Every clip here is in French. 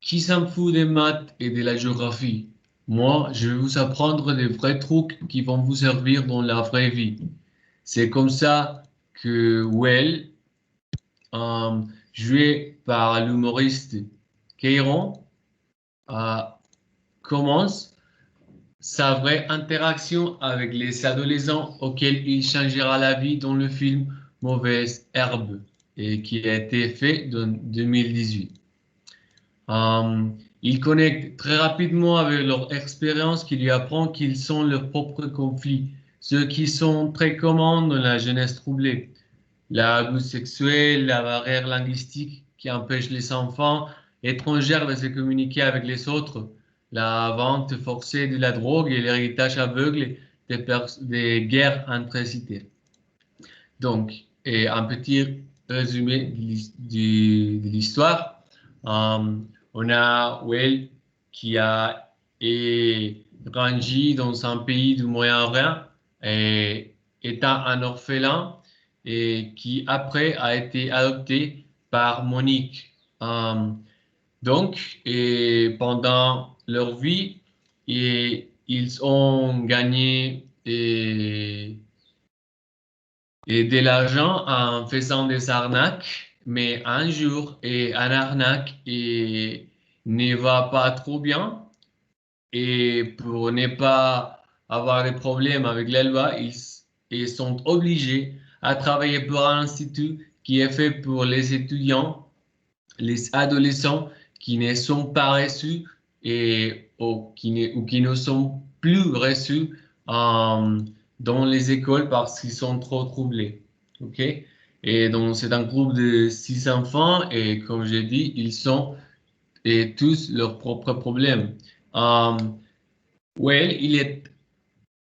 Qui s'en fout des maths et de la géographie? Moi, je vais vous apprendre des vrais trucs qui vont vous servir dans la vraie vie. C'est comme ça que Well, euh, joué par l'humoriste Keiron, euh, commence sa vraie interaction avec les adolescents auxquels il changera la vie dans le film Mauvaise Herbe et qui a été fait en 2018. Euh, ils connectent très rapidement avec leur expérience qui lui apprend qu'ils sont leurs propres conflits, ceux qui sont très communs dans la jeunesse troublée. L'abus sexuel, la barrière linguistique qui empêche les enfants étrangers de se communiquer avec les autres, la vente forcée de la drogue et l'héritage aveugle des guerres intracitées. Donc, et un petit résumé de l'histoire. Euh, on a Will qui a grandi dans un pays du Moyen-Orient et étant un orphelin et qui après a été adopté par Monique. Donc, et pendant leur vie, ils ont gagné et de l'argent en faisant des arnaques, mais un jour, un arnaque ne va pas trop bien, et pour ne pas avoir des problèmes avec la loi, ils sont obligés à travailler pour un institut qui est fait pour les étudiants, les adolescents qui ne sont pas reçus ou qui ne sont plus reçus dans les écoles parce qu'ils sont trop troublés. OK? Et donc, c'est un groupe de 6 enfants et comme j'ai dit, ils ont tous leurs propres problèmes. Well, il est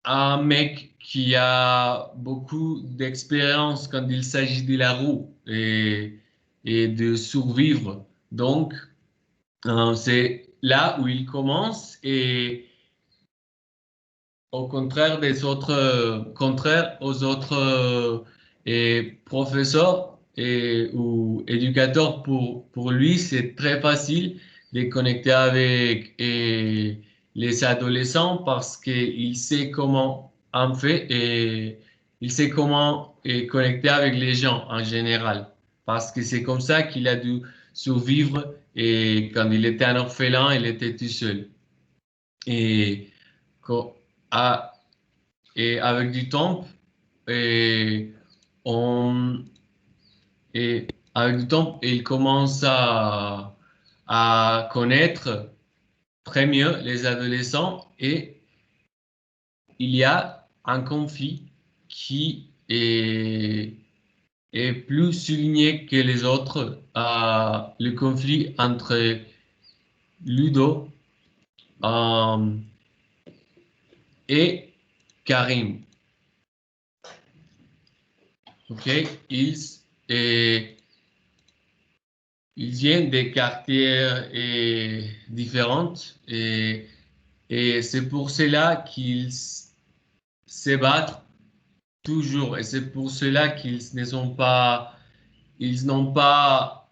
un mec qui a beaucoup d'expérience quand il s'agit de la roue et de survivre. Donc, c'est là où il commence et au contraire des autres, contraire aux autres professeurs ou éducateurs, pour lui, c'est très facile de connecter avec les adolescents parce qu'il sait comment en fait et il sait comment connecter avec les gens en général. Parce que c'est comme ça qu'il a dû survivre et quand il était un orphelin, il était tout seul. Et, co- à- et avec du temps, et on, et avec du temps, il commence à connaître très mieux les adolescents et il y a un conflit qui est plus souligné que les autres, le conflit entre Ludo euh, et Karim. OK? Et, ils viennent des quartiers différents et c'est pour cela qu'ils se battent toujours et c'est pour cela qu'ils ne sont pas, ils n'ont pas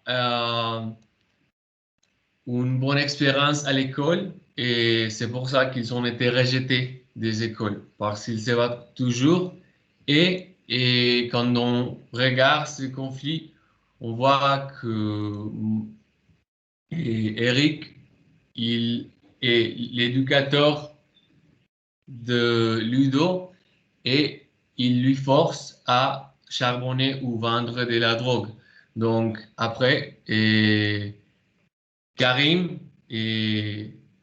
une bonne expérience à l'école et c'est pour ça qu'ils ont été rejetés des écoles parce qu'ils se battent toujours et quand on regarde ce conflit, on voit que Eric, il est l'éducateur de Ludo et il lui force à charbonner ou vendre de la drogue. Donc après, Karim,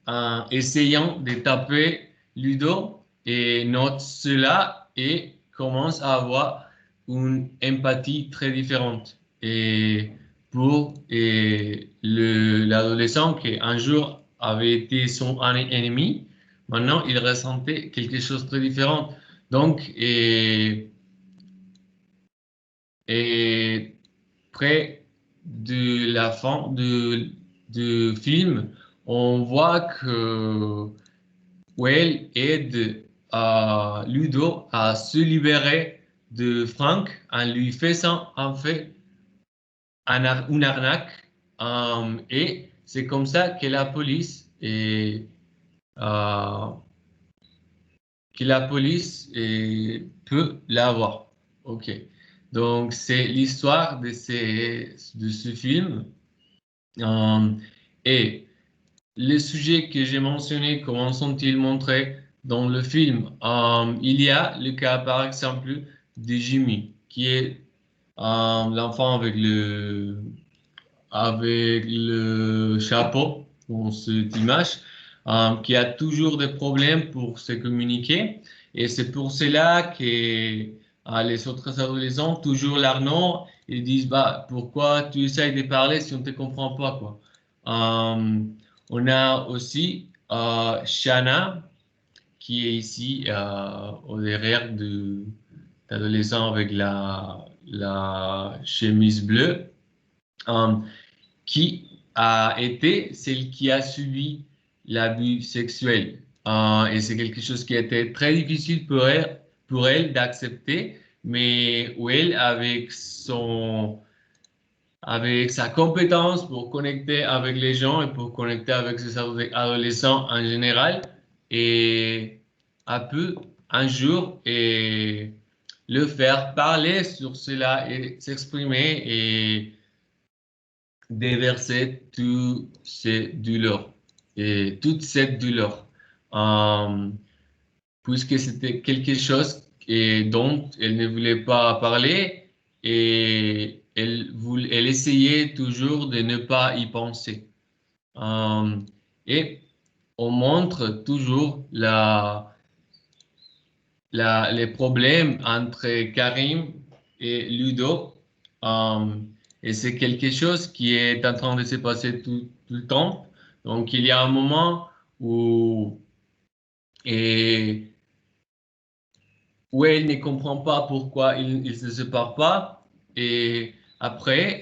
en essayant de taper Ludo, note cela et commence à avoir une empathie très différente. Et pour l'adolescent qui un jour avait été son ennemi, maintenant il ressentait quelque chose de très différent. Donc, et près de la fin du film, on voit que Well aide Ludo à se libérer de Frank en lui faisant en fait une arnaque. Et c'est comme ça que la police euh, peut l'avoir. OK. Donc, c'est l'histoire de ce film. Euh, et les sujets que j'ai mentionnés, comment sont-ils montrés dans le film? Il y a le cas, par exemple, de Jimmy, qui est l'enfant avec le chapeau dans cette image, qui a toujours des problèmes pour se communiquer. Et c'est pour cela que les autres adolescents, toujours l'Arnaud, ils disent, bah, pourquoi tu essayes de parler si on ne te comprend pas, quoi. On a aussi Shana, qui est ici au derrière d'adolescent avec la chemise bleue. Euh, qui a été celle qui a subi l'abus sexuel. Et c'est quelque chose qui a été très difficile pour elle d'accepter, mais où elle, avec sa compétence pour connecter avec les gens et pour connecter avec ses adolescents en général, et a pu un jour le faire parler sur cela et s'exprimer et déverser toutes ces douleurs et toute cette douleur, euh, puisque c'était quelque chose dont elle ne voulait pas parler et elle essayait toujours de ne pas y penser. Euh, et on montre toujours les problèmes entre Karim et Ludo. Euh, et c'est quelque chose qui est en train de se passer tout le temps. Donc, il y a un moment où, et, où elle ne comprend pas pourquoi ils ne se séparent pas. Et après,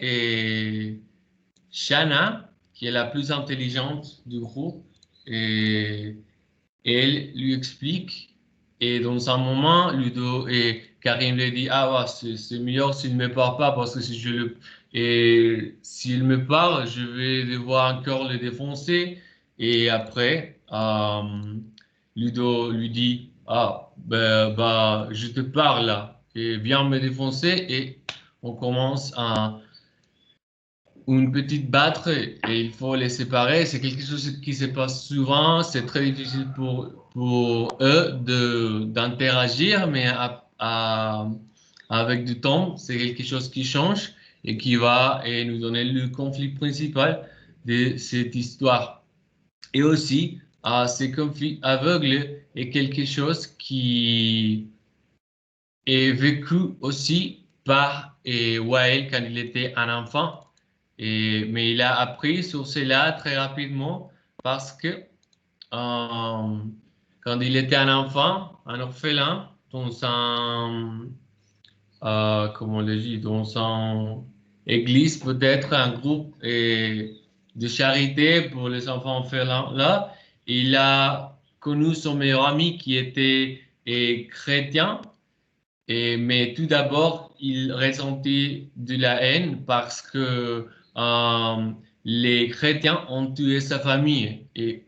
Shana, qui est la plus intelligente du groupe, et elle lui explique. Et dans un moment, Ludo et Karim lui dit, ah ouais, c'est meilleur s'il ne me parle pas parce que si je le et s'il me parle, je vais devoir encore le défoncer. Et après, Ludo lui dit, ah bah je te parle là et viens me défoncer et on commence une petite battre et il faut les séparer. C'est quelque chose qui se passe souvent. C'est très difficile pour eux d'interagir, mais avec du temps, c'est quelque chose qui change et qui va nous donner le conflit principal de cette histoire. Et aussi, ce conflit aveugle est quelque chose qui est vécu aussi par Wael quand il était un enfant. Mais il a appris sur cela très rapidement parce que quand il était un enfant, un orphelin, comment on le dit, dans un église, peut-être un groupe de charité pour les enfants orphelins là, il a connu son meilleur ami qui était chrétien mais tout d'abord, il ressentit de la haine parce que les chrétiens ont tué sa famille. Et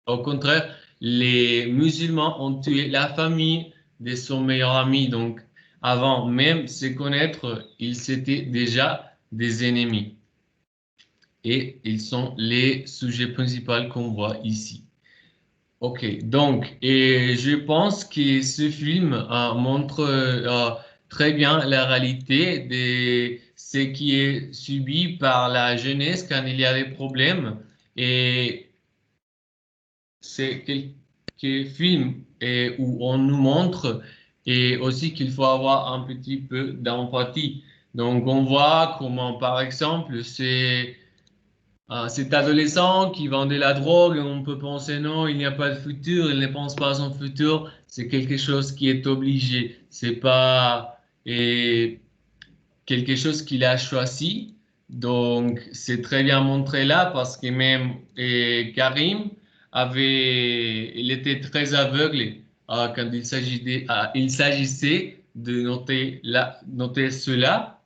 au contraire, les musulmans ont tué la famille de son meilleur ami. Donc, avant même de se connaître, ils étaient déjà des ennemis. Et ils sont les sujets principaux qu'on voit ici. Ok, donc, et je pense que ce film montre très bien la réalité de ce qui est subi par la jeunesse quand il y a des problèmes. Et c'est quelques films où on nous montre et aussi qu'il faut avoir un petit peu d'empathie. Donc, on voit comment, par exemple, cet adolescent qui vendait la drogue, on peut penser non, il n'y a pas de futur, il ne pense pas à son futur, c'est quelque chose qui est obligé, c'est pas quelque chose qu'il a choisi. Donc, c'est très bien montré là parce que même Karim il était très aveugle quand il s'agissait de noter cela.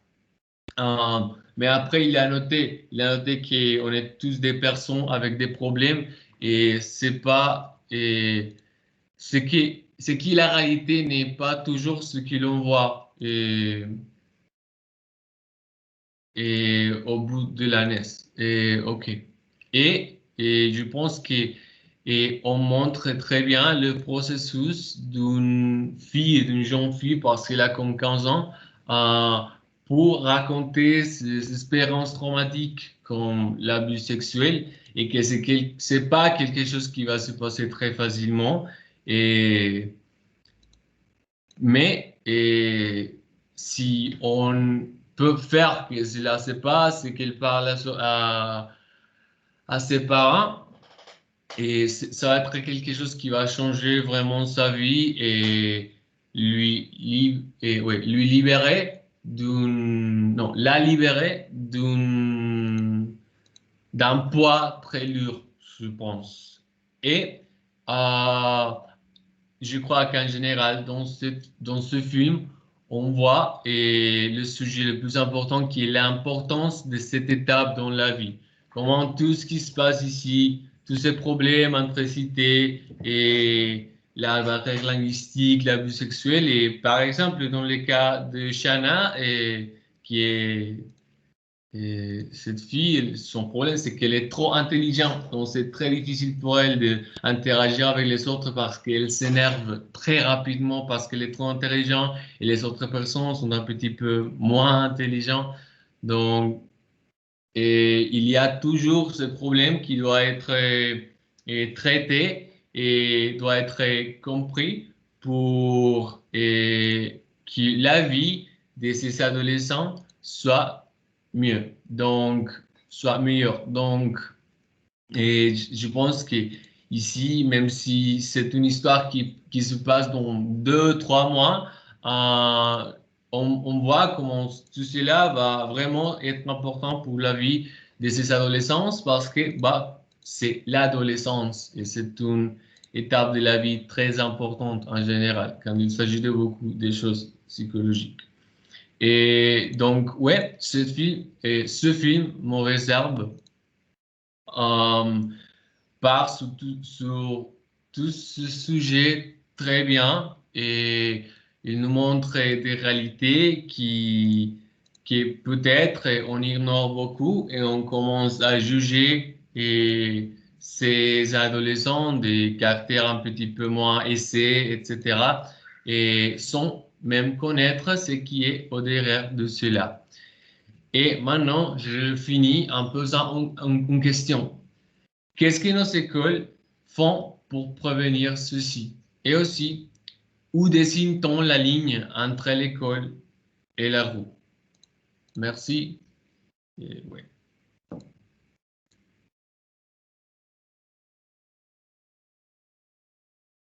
Mais après, il a noté qu'on est tous des personnes avec des problèmes et c'est pas, et ce qui la réalité n'est pas toujours ce que l'on voit et au bout de l'année. Et ok. Et je pense que et on montre très bien le processus d'une fille, d'une jeune fille, parce qu'elle a comme 15 ans, euh, pour raconter ses expériences traumatiques comme l'abus sexuel et que c'est pas quelque chose qui va se passer très facilement. Et mais si on peut faire que cela se passe et qu'elle parle à ses parents, et ça va être quelque chose qui va changer vraiment sa vie et lui libérer non, la libérer d'un poids très lourd, je pense. Et euh, je crois qu'en général, dans ce film, on voit et le sujet le plus important qui est l'importance de cette étape dans la vie. Comment tout ce qui se passe ici, tous ces problèmes entre cités et la barrière linguistique, l'abus sexuel, et par exemple, dans le cas de Shanna, qui est et cette fille, son problème, c'est qu'elle est trop intelligente. Donc, c'est très difficile pour elle d'interagir avec les autres parce qu'elle s'énerve très rapidement parce qu'elle est trop intelligente et les autres personnes sont un petit peu moins intelligentes. Donc, et il y a toujours ce problème qui doit être traité et doit être compris pour que la vie de ces adolescents soit mieux, donc soit meilleure. Donc, et je pense que ici, même si c'est une histoire qui se passe dans 2, 3 mois, on voit comment tout cela va vraiment être important pour la vie de ces adolescents parce que bah, c'est l'adolescence et c'est une étape de la vie très importante en général quand il s'agit de beaucoup de choses psychologiques. Et donc, ouais, ce film, Mauvaise Herbe, euh, part sur tout ce sujet très bien et il nous montre des réalités qui peut-être on ignore beaucoup et on commence à juger ces adolescents des caractères un petit peu moins aisés, etc. et sans même connaître ce qui est au derrière de cela. Et maintenant, je finis en posant une question. Qu'est-ce que nos écoles font pour prévenir ceci? Et aussi, où dessine-t-on la ligne entre l'école et la roue? Merci. Et ouais.